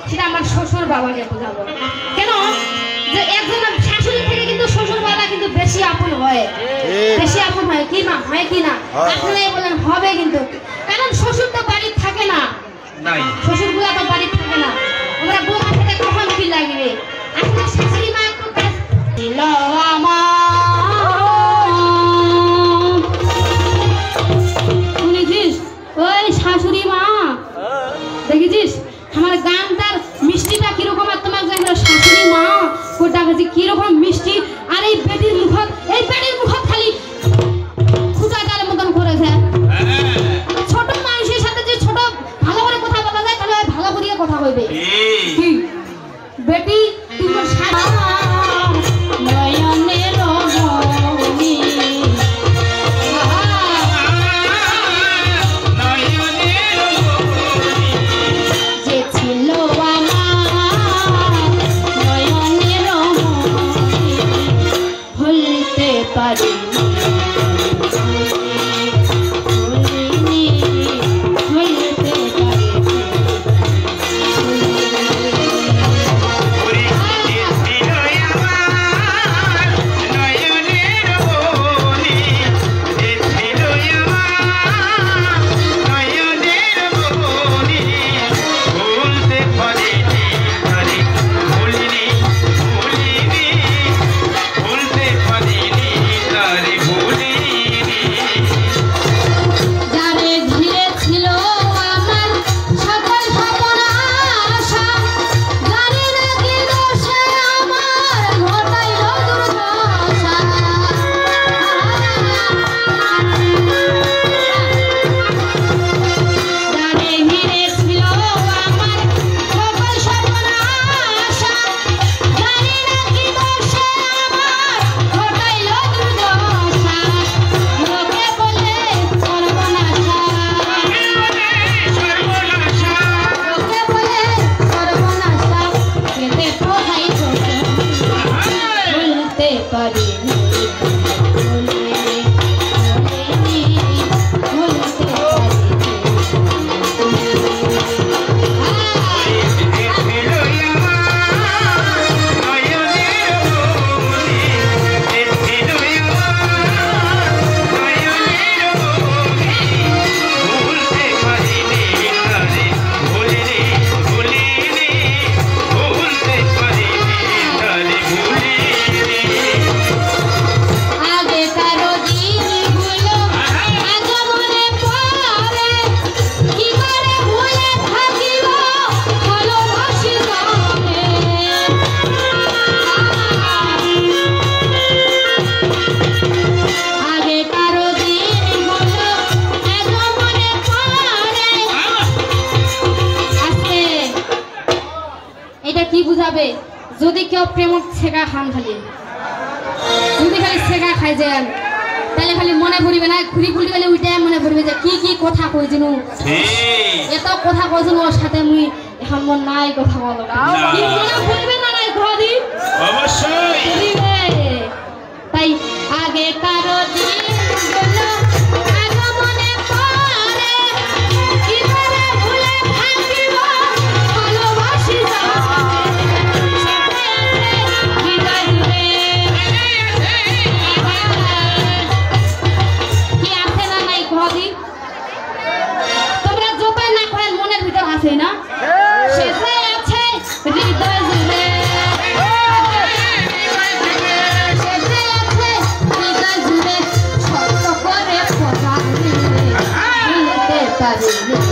সেটা আমার শ্বশুর বাবাকে বোঝাবো। কেন যে একজন শাশুড়ি থেকে কিন্তু শ্বশুর বাবা কিন্তু বেশি আপন হয়, বেশি আপন হয় কি না, হয় কি না? আপনারাই বলেন হবে কিন্তু, কারণ শ্বশুর তো বাড়ি থাকে না, শ্বশুর গুলা তো বাড়ি থাকে না। আমরা বউমার সাথে কখন কি লাগবে? আসলে শাশুড়ি মা একটু কাজ ছিল আমার, শুনেছিস ওই শাশুড়ি মা দেখেছিস আমার গানটার মিষ্টিটা কিরকম, আর তোমার শাশুড়ি মা কোটা কাছে কিরকম মিষ্টি, আর এই বেটির মুখত, এই বেটির মুখত খালি খুঁটা ডালের মতন করেছে। ছোট মানুষের সাথে যে ছোট ভালো করে কথা বলা যায় তাহলে ভালো করে কথা কইবে। বেটি তুমি নয়নের রঙে যে ছিল ভুলতে পারি যদি কেউ প্রেম ছেঁকা খান, খালি যদি খালি ছেঁকা খাই যান তাহলে খালি মনে পড়বে না, ঘুরি ঘুরি গেলে ওইটাই মনে পড়বে যে কি কি কথা কইছিল, এত কথা কইছিল ওর সাথে মুই এখন মন নাই কথা বলো, কি মনে পড়বে না নাই ঘদি অবশ্যই। তাই আগে কারো দিন গুলো আগে মনে পড়ে, কি করে ভুলে থাকিব ভালোবাসি তোমরা জোপাই না করেন মনের ভিতর আছে না, সেটাই আছে হৃদয় জুড়ে, সেটাই আছে হৃদয় জুড়ে সত্য করে কথা বলতে পারি।